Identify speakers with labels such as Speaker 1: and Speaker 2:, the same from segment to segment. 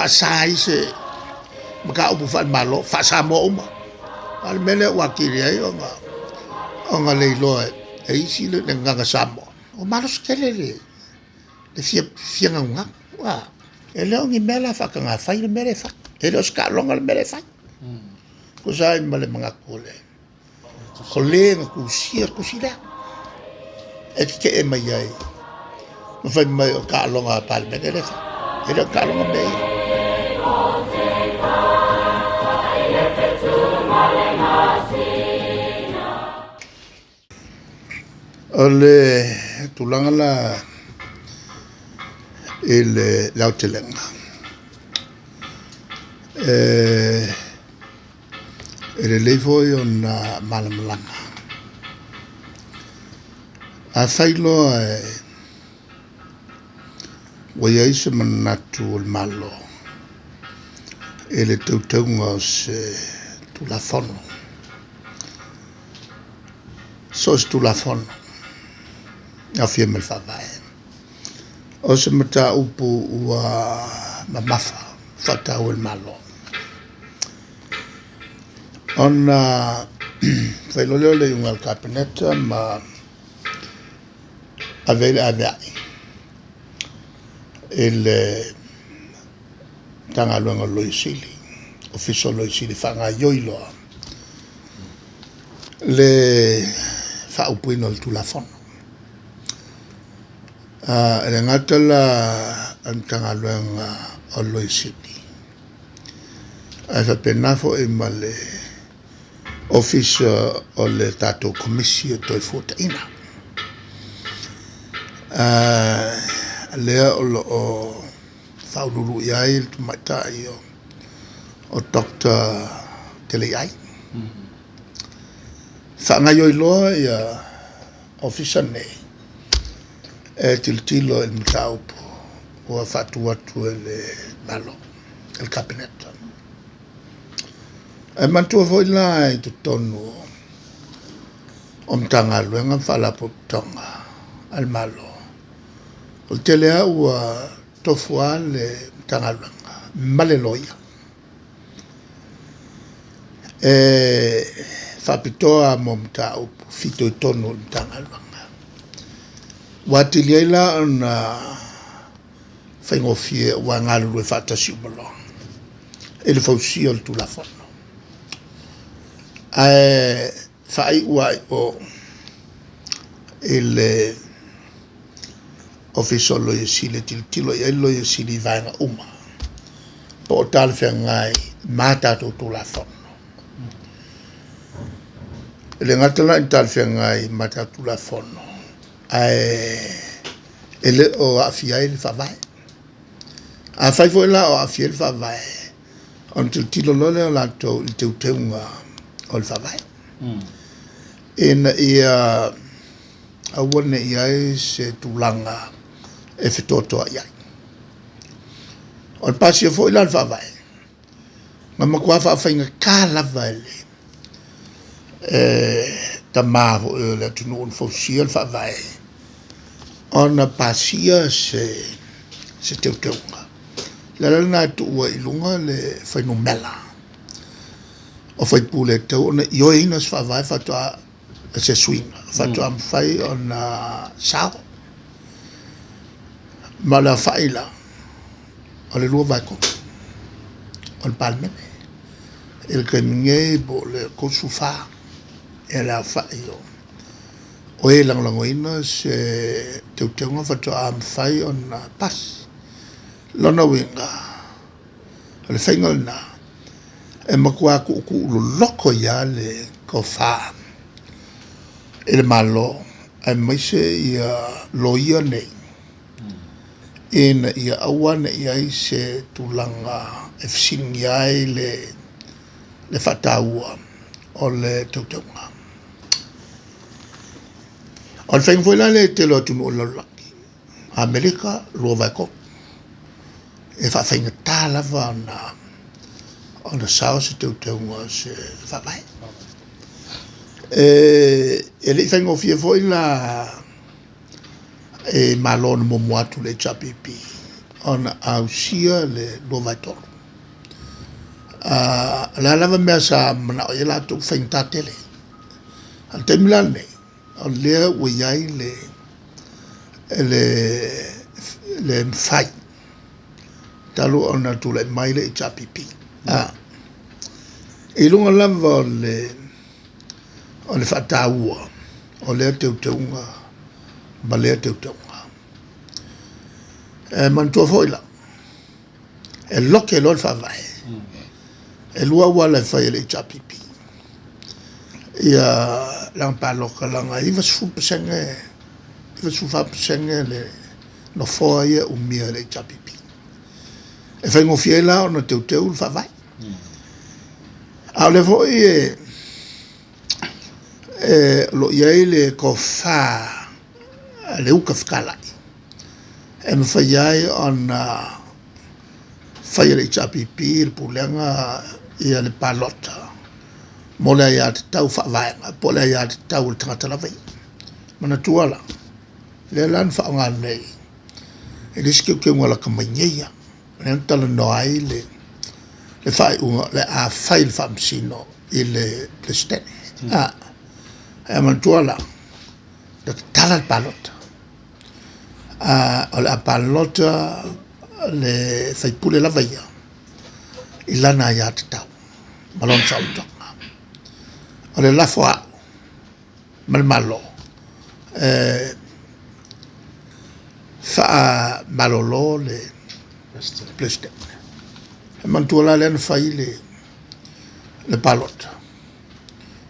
Speaker 1: sai se maka upu fa malo fa sa mo uma al mele wa kiri ai onga le lo e isi le nga samo o malo skelele de fia nga wa ele ongi mela fa ka fa ile mele fa ele ska longa le mele fa ko sai male mga kole kole ku sia ku sila e ke e mai ai ma fa mai o ka longa pa le mele fa ele ka longa me ole tulanga la il lautelenga ele levo ona malamlama a failo wa se manatu el malo ele tautunga se tu la fono sos tu la fono a fiemme il favai o se mata upu ua mamafa fatau il malo ona failoleo le un al capinetta ma avere avai il tanga luenga loisili official loisili fanga yoilo le fa upuino il tulafono le ngatala antanga luenga o loisili asa penafo e male officer o le tato commissie toi fotaina lea o faululu iai il tumatai o Dr. Teleai whanga yoi loa ia officer nei e tiltilo il mtaupu o fatu atu le malo il cabinet e mantua foi la i tutonu o mtanga luenga whala putonga al malo o telea ua tofua le mtanga luenga male loia e whapitoa mo mtaupu fito i tonu mtanga luenga watilia ila na whaingofie wa ngalu e whatasi umalo ele fausia le tulafono whai uai o ele official lo yesile tilo ya lo yesili vanga uma po tal ngai mata to tulafono ele ngatala tal ngai mata tulafono ele o afia il favai a fai foi la o afia il favai on tilo lole la to il teutenga o il favai in ia a wone ia se tulanga e fitoto ia on pasio foi la il favai ma qua fa fainga kala vale tamavo le tunu un fosil il favai ona pasia se teutenga la na tu wa ilunga le fai no mela o fai pule te ona yo ina fa vai fa to se swing fa to am fai ona sao mala faila ole lo vai ko on palme il caminhe bo le consufa e la fai o e langoina se teutenga fa to am fai ona pas lona winga le fainga na e makua ku loko ya le ko fa ele malo e mai se ia loia nei in ia awan ia se tulanga e fsinia le fataua o le teutenga on fainga foi la le te lo tunu o laki Amerika lo vai ko e fa fainga tala vana ona sao se teutenga se fa vai ele fainga ofia foi la e malon mo moatu le chapipi ona ausia le lo vai tolu. La lava mea sa mana o yela tu whainta tele. Al te mila nei, o lea ua iai le mwhai. Talu ona tu le maile i tapipi. I lunga lava o le whataua, o lea teuteunga, ma lea teuteunga. Mantua foila, e loke lo le whawai. E lua wala whai le tapipi. Ia lang paloka langa, iwa sufapasenge le no foa ia umia le tapipi. E whai ngofia la o na teuteu le whawai. A le foi lo iai le ko fa le uka whakalai. E me whai ai ona whai le tapipi, le pulenga ia le palota. Mo le ia te tau whaavaenga, po le ia te tau le tangata lawai. Mana tuala, le lan whaonga nei. E riski ke unga la kamainia. Le antala no ai le whai unga, le a whai le whamsino i le stene. E mana tuala, le tala le palota. O le a palota le whaipule lawai. I lana ia te tau. Malon sautonga. O le lafo au, malo, wha malolo le plestek. E mantua le ana whai le palota.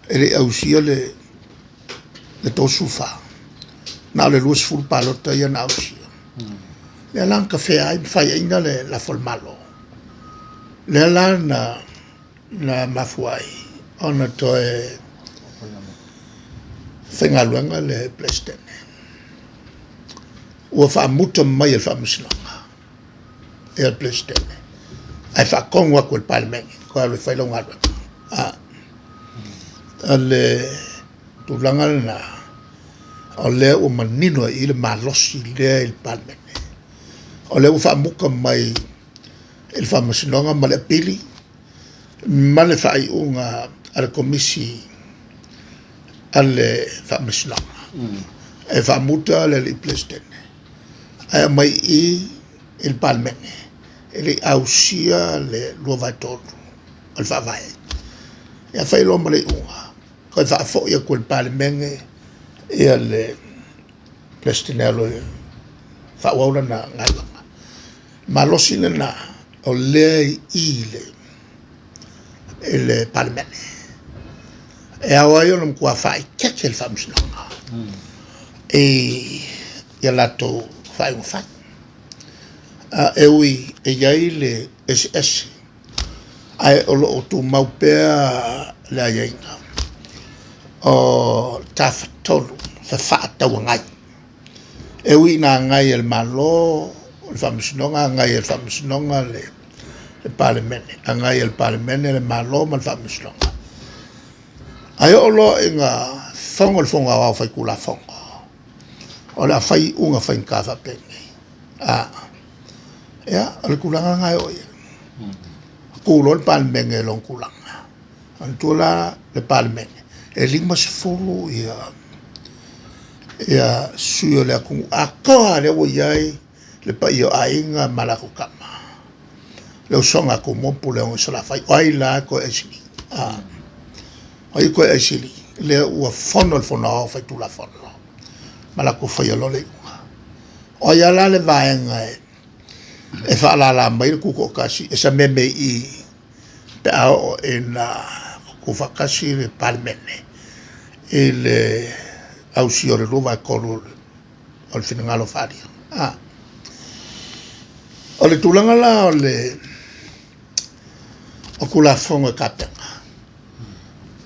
Speaker 1: E le ausia le tosu wha. Na le luas fulu palota ia na ausia. Le alang ka whea ai whai aina le lafo le malo. Le alang na mafuai. Ona toe whengaluanga le plestene. Ua whaamuta mai e whaamisinanga. E al plestene. Ai whaakongwa koe palmengi. Koe alwe whailonga alwe. Ale tūlanga na o lea ua manino i le malosi lea i le palmengi. O lea ua whaamuka mai i le whaamisinanga ma le apili. Ma le whaiunga al komisi alle whaamisinanga. E whaamuta le li plestene. Ai mai i il palmene. E li ausia le lua vai tolu. Al whaavai. Ia whailo ma le unga. Koe whaafo ia koe il palmene ia le plestene alo whaawaura na ngalanga. Malosina na o lea i le palmene. E awa yo nam kua whai keke le whaamisinanga. E ia lato whai un whai. E ui e iai le SS. Ai o lo tu maupea le aiaina. O tawhatolu, whaatau ngai. E ui na ngai el malo, le whaamisinanga, ngai el whaamisinanga le parlemene. Ngai el parlemene le malo ma le whaamisinanga. Ai o lo inga fongo le fonga wau whai kula fongo. O le a whai unga whai nkawha pengi. Ia, o le kulanga ngai o ia. Kulo le palmenge e long kulanga. Antula le palmenge. E lima se fulu ia suyo le akungu. A koa le o iai le pa iyo a inga malako kama. Le usonga kumopu le onga sala whai. O ai la ko esili. Ai koe esili, le ua fono le fono au whai tula fono. Malako whai alo le unga. O ia la le vaenga e whaalala mai le kuko kasi, e sa meme i pe ao e na kufakasi le palmene. E le ausi o le luva e kolu o le finangalo wharia. O le tulanga la o le o kula fonga kapenga.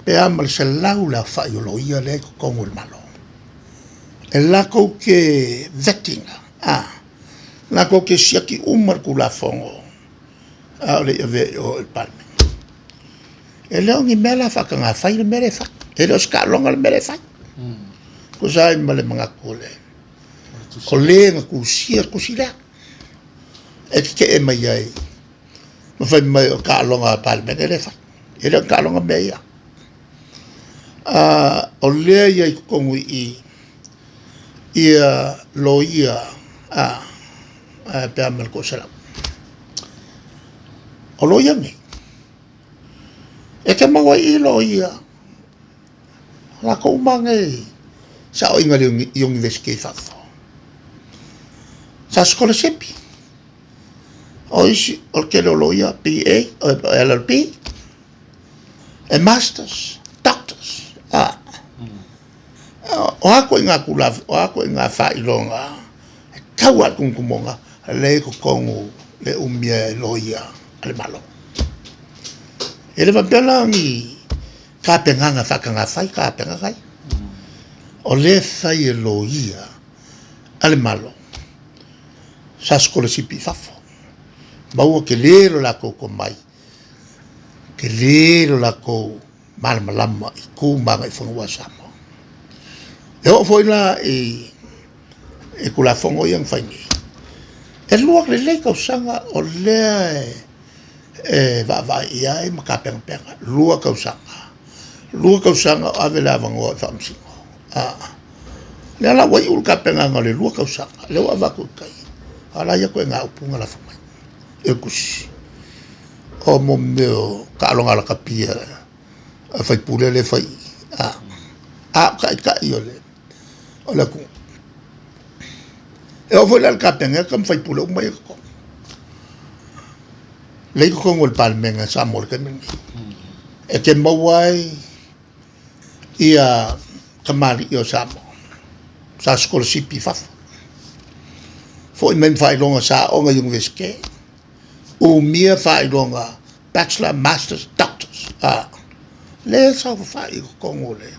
Speaker 1: Pe amal se lau la whai o lo ia le kongo le malo. E lako ke vetinga. Lako ke siaki umar kula fongo. O le ave o el palme. E leo ngi mela whakanga whai le mere whai. E leo ska longa le mere whai. Ko sai ma le mga kole. Ko le nga ku sia ku sila. e ke e mai ai ma fai mai o ka longa palme ele fa ele ka longa me ia o le ia ko ngui ia lo ia pe amal ko sala o lo ia me e ke mawa i lo ia la ko mangai sa o inga yung investigate fa sa skola sepi o isi o ke lo ia PA o LLP e masters doctors o ako inga kula o ako inga fa ilonga kawa kung kumonga le ko kongu le umia lo ia ale malo ele va pela mi ka penga fa ka fai ka penga kai o le fai lo ia ale malo sa skola sipi fafo baua ke lero la ko mai ke lero la ko malama i ku manga i fonga sama eu foi lá e kula fongo yang fai ni e luak le ka usanga o le va ia e makapeng penga lua ka usanga ave la vango famsingo le ala wai ul ka penga ngale lua ka usanga le wa ku kai ala ya ko nga upunga la fama e kusi o mo meu ka longa la kapia fai pule le fai ka io le ola ku e o foi la ka penga kam fai pule mai ko le ko ngol palmenga sa mol ke men e ke mawai ia kamari yo samo sa scholarship fa foi men fai longa sa o nga yung veske o mia fai longa bachelor masters doctors le sa fai ko ngole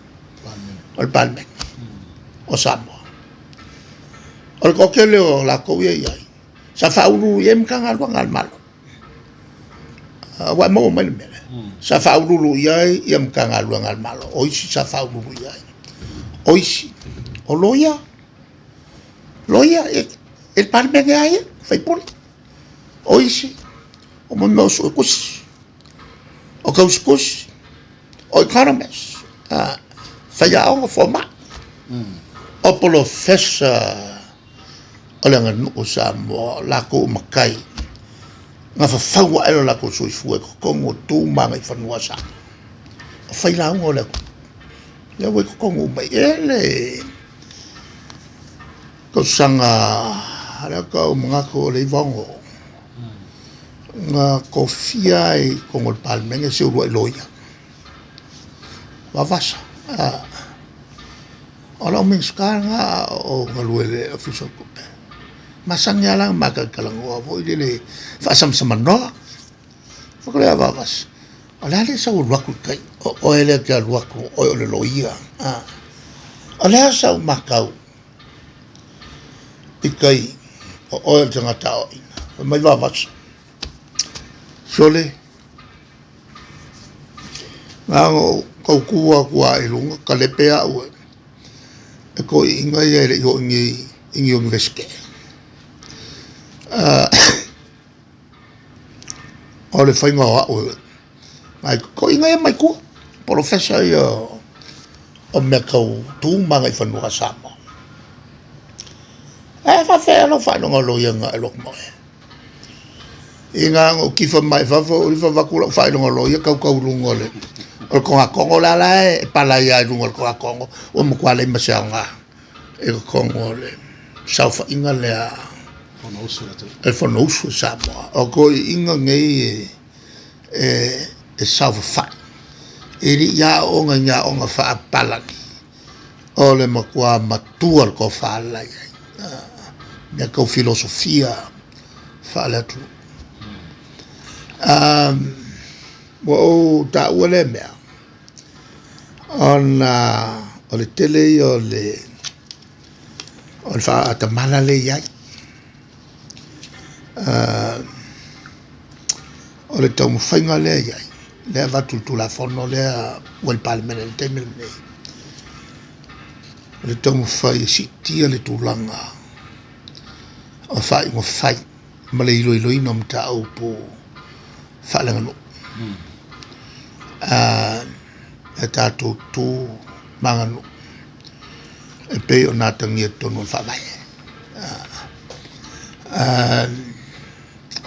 Speaker 1: ol palmen o samo ol ko ke le la ko ye sa fa ulu yem kan al malo wa mo men sa fa ulu yem kan al malo oisi sa fa ulu oisi o loia el palmen ai fai pul oisi o mo no so kus o kus o economist fa ya o forma o professor o le ngan o sa mo la ko makai nga fa wa elo la ko so fu ko ngo tu manga i fa no sa fa ila ngo le ya we ko ngo mai ele ko sanga ala ka o mga ko le vango nga ko fiai ko ngol palmen e se ro loia va vasa ala o minskanga o ngaluele official ko masangnya lang makakalang wa bo ile fa sam no fa ko ya vas ala le sa ro ku kai o ele ka ro ku o le loia ala sa makau ikai o el tanga tao mai va vas sole ngao ko kuwa e lunga ka le pea o e ko inga ye le yo ngi veske o le fainga o mai ko inga ye mai ku professor yo o me ko tu manga i fanua sama fa fe lo fa no lo yanga lo mo inga o kifa mai fa fo o fa ku lo fa no lo ya ka lungo le o ko a kongo la pala ya lungo ko a kongo o mo kwa le masanga e ko kongo le sa fa inga le e fa no su sa o ko inga ngai e sa fa e ri ya o nga fa pala o le mo kwa matua ko fa la ya ko filosofia fa la tu o ta wale mea o le tele o le fa ata mala le ya o le tau mwhainga le ya le vatu tu la fono le wal palmen el temel me o le tau mwhai si tia le tu langa o fai malei loi nom tau po whalangano. E tātou tō mangano. E pe o nātangia tonu whawai.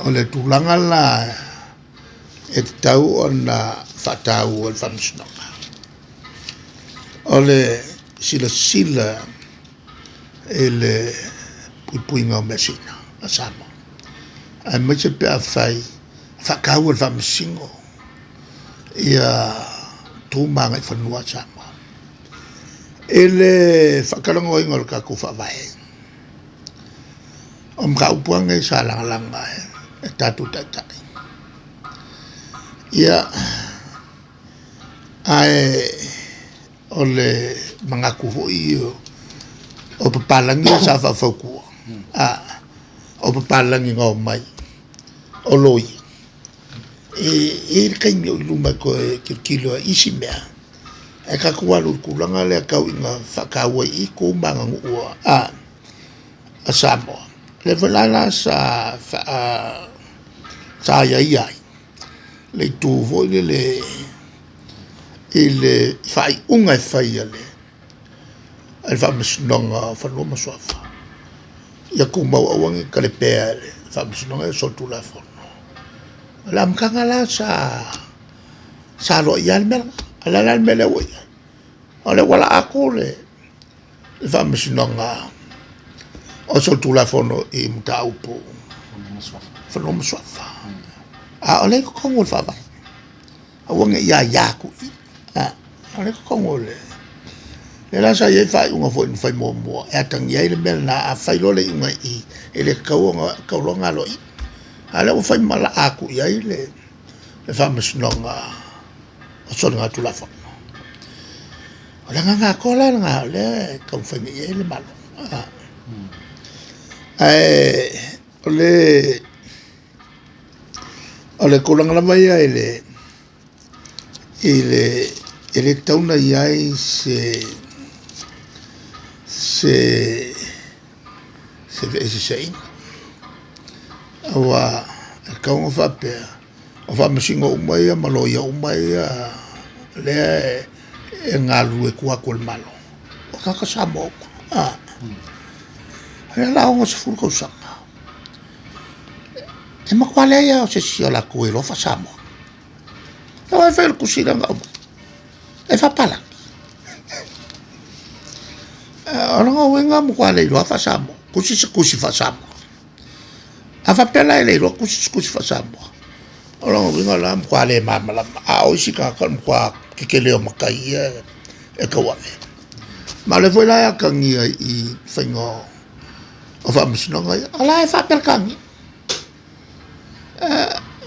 Speaker 1: O le tūlanga la e te tau o na whatau o le whamisnonga. O le sila e le puipuinga o mesina a Samoa. Ai mai se pe a whai whakau o le whamisingo ia tūmanga i whanua Samoa. E le whakarango ingo le kako whawai. O mga upuanga i sa langalanga e tātou taitai. Ia ai o le mga kuho i o papalangi sa whawhaukua. O papalangi ngau mai o loi. E kaimi o iluma ko e kilo isi mea. E kakualu kulanga le kau inga whakaua i ko manga ngua a Samoa. Le whalala sa iai. Le tū voi le whai unga e whai ale. E whamisnonga whanua maswafa. Ia kumau awangi kare pēa le whamisnonga e sotu la whono. La mkanga la sa lo ial mela. Ala la mele oi. Ole wala ako le whamisnonga o sotu la whono i muta upo. Whanua maswafa. Ole ko kongo le whawai. Awangi ia yaku i. Ole ko kongo le. Le la sa ye fai unga foi fai mo e tang ye le mel na a fai lo le unga i ele kaulonga lo i ale o fai mala aku ia le famasnonga o songa tu la fo ole nga kola nga le ka fai ye le malo ole kolanga la mai ele tauna ia se sei awa ka o fa pe o fa masingo mai malo ia mai le ngalu e kwa kol malo o ka samo la o se furko sa e ma quale ia o se sia la ko lo fa samo o e fa kusira nga e fa pala ona wenga mo kwale lo fa samo kusi fa samo afa pela ele lo kusi fa samo ona wenga la mo kwale mama la a o sika ka mo kwa kikele o makai e ka wa ma le foi la ka ngi i fingo o fa msnonga ala e fa per kangi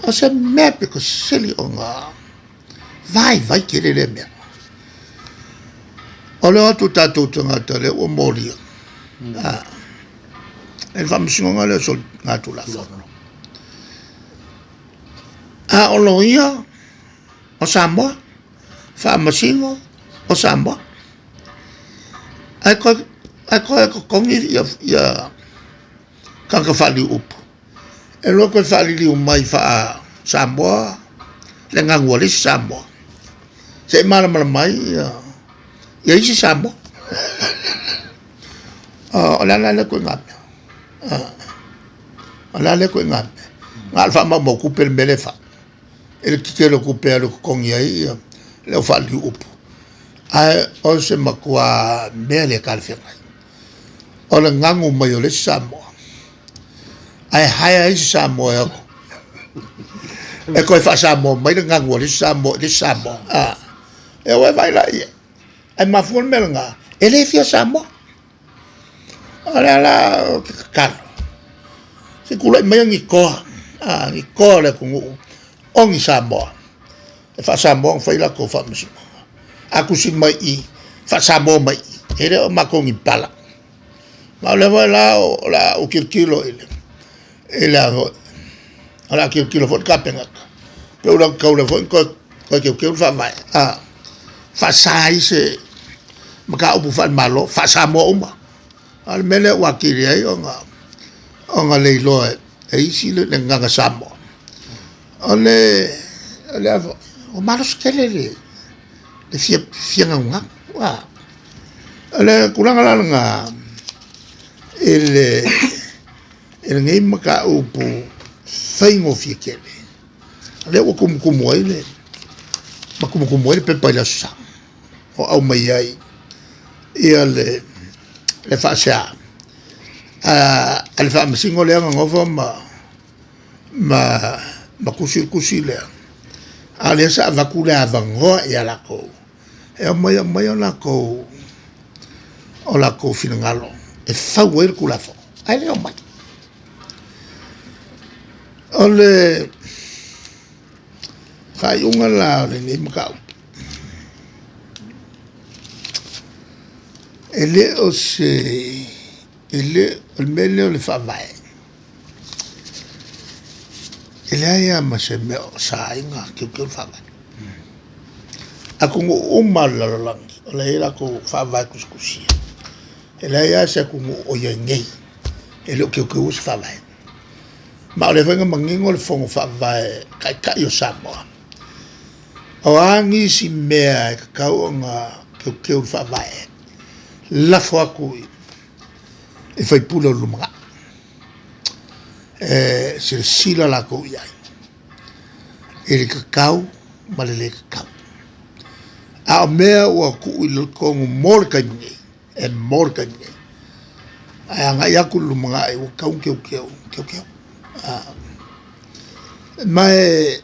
Speaker 1: o se me pe ko seli onga vai kele le me ole atu tātou tangata le o moria. E whamsingonga le so ngātu la whono. O loia o Samoa, whamasingo o Samoa. Ai koe kongi ia kaka whali upu. E loa koe whali liu mai wha Samoa, le ngangua le Samoa. Se maramara mai ia isi Samoa. O la le koe ngame. O la le koe ngame. Ngā alwha mau kupe le melefa. E le kikero kupe le kongi ai le o whali upu. Ai o se makua mea le kalwhengai. O le ngangu mai o le Samoa. Ai haia isi Samoa e ako. E koe wha Samoa mai le ngangu o le Samoa. E oe vai la ia. Ai mafuan mele ngā, e le fia Samoa. Ole ala karo. Se kulai mai ngi koa le kungu. Ongi Samoa. E fa Samoa fai la ko fa misi. Aku si mai i, fa Samoa mai i. Ele o makongi pala. Ma le vai la o kirkilo ele. Ele ala kirkilo fo kapenga. Pe ula kaule fo ko kirkilo fa vai. Fa sai se maka upu fa malo fa Samoa uma. Al mele wakiri ai onga leilo isi le nganga samo ole o malos kele le fia nga wa ole kulanga la nga ele ngai maka upu faingo fia kele le o kumu ele makumu ele pepa la sa o au mai ai ia le fa sa al fa msingo le ngova ma kusi le ale sa va kula avango ia la ko e mai la ko o la ko finangalo e fa wer kula fo ai le mai ole fa unga la le ni maka ele o se ele o mele le fa vai ele ia ma se me sa inga que fa vai a como uma la le era ko fa vai kuskusia ele ia se como o yengi ele que us fa vai ma le venga mangingo le fongo fa vai kai o samoa o angi si mea ka nga que fa vai la fois que il faut pour le lumra c'est sila la ko ya ele cacau malele cacau a mea o ku il ko morkani e morkani a nga ya ku lumra e o kau ke mai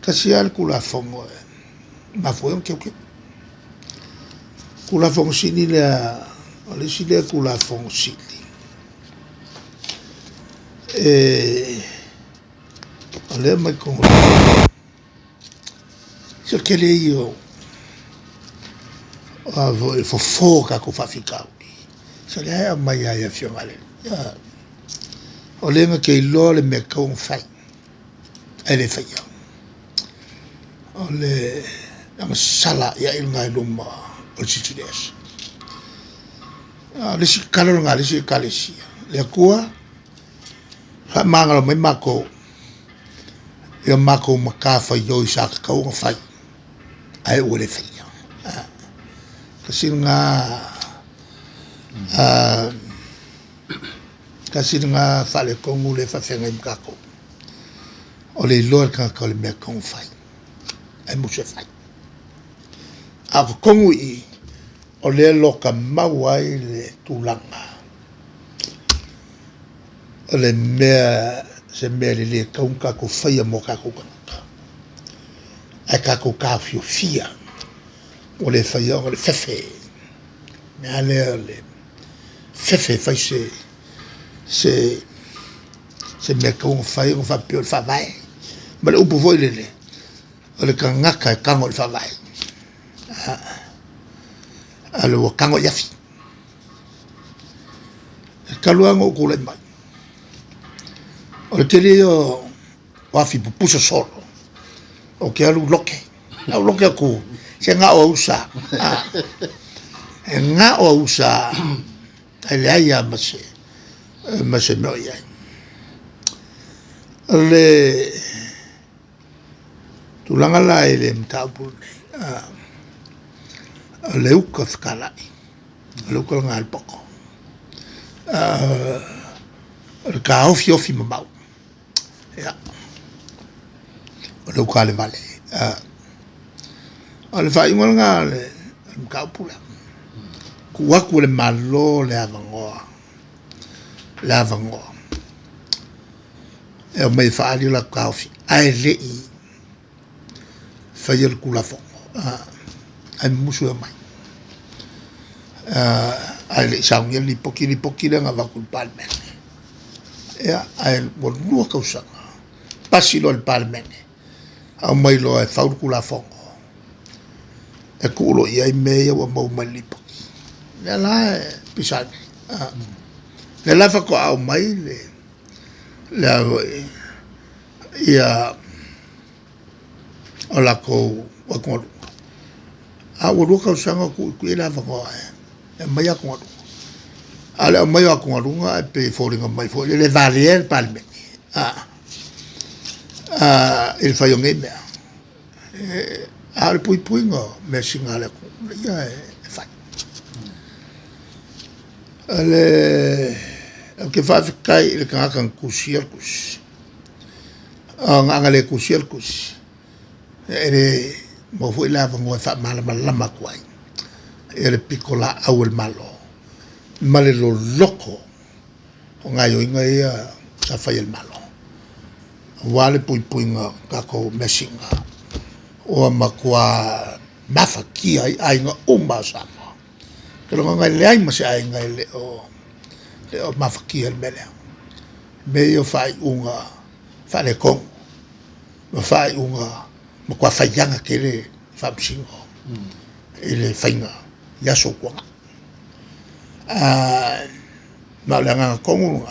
Speaker 1: kasial ku la fongo ma foi un que kula fong sini le sile kula fong sini ale mai ko se que le io fo foca ko fa ficar se le mai ya fiomale ole ke lo le me ko fai ele fai ole am sala ya il ngai luma o chichides le si kalor nga le si kalesia le kua fa mangalo mai mako e mako makafa yo isa ka o fai ai o le fai kasi nga fa le kongu le fa fenga mkako o le lor ka le me kon fai ai mo se fai a kongu i o le loka mawai le tulanga o le mea se mea le kaunka ko whaia mo kako kanaka ai kako ka fia o le whaia o le fefe mea le fefe fai se mea kaunga whai o whapio le whawai ma le upu voi le o le kangaka e kango le whawai ale o kango yafi kaluango ko le mai o le tele o wafi pupusa solo o ke alu loke na loke ko se nga o usa nga o usa ele ya mase no ya le tulanga la ele mtapu le uka fkalai le uka nga al poko le ka ofi mamau ya le uka le vale le fa ingo nga le ka pula ku waku le malo le avangoa e mai fa ali la ka ofi ai le i fa yel kula fo ai musu mai ai sang li poki nga va cul palmen ai bon lu ka usa pasilo al palmen a mai lo e fa kula fo e kulo i ai me o mo mai poki la pisani le la fa ko au mai le ia ola ko wa ko a wo ka usanga ku la fa ko e mai ko Ale o mai aku ngalunga pe fōringa mai fō le valier palme. Il fai o ngei mea. Ale pui nga me singa le ku. Ia e fai. Ale ke fa kai le kanga kusier kus. Anga le kusier kus. Ele mo foi la ngo fa mala kwai. Ele piccola au el malo. Male lo loco. O ngai o inga ia sa fai el malo. Wale pui nga kako mesinga. O makua mafaki ai nga umba sama. Pero ngai le ai masi ai ngai le o mafaki el mele. Meio fai unga fa le kong. Ma fai unga makua fai yanga kele fa msingo. Ele fainga ya so kwa. Ma le nga kongu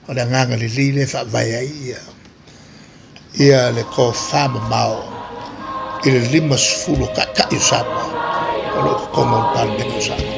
Speaker 1: o le nga le lile fa vai ai ia le ko fama mau ile limas fulo ka usama o lo kongo palme usama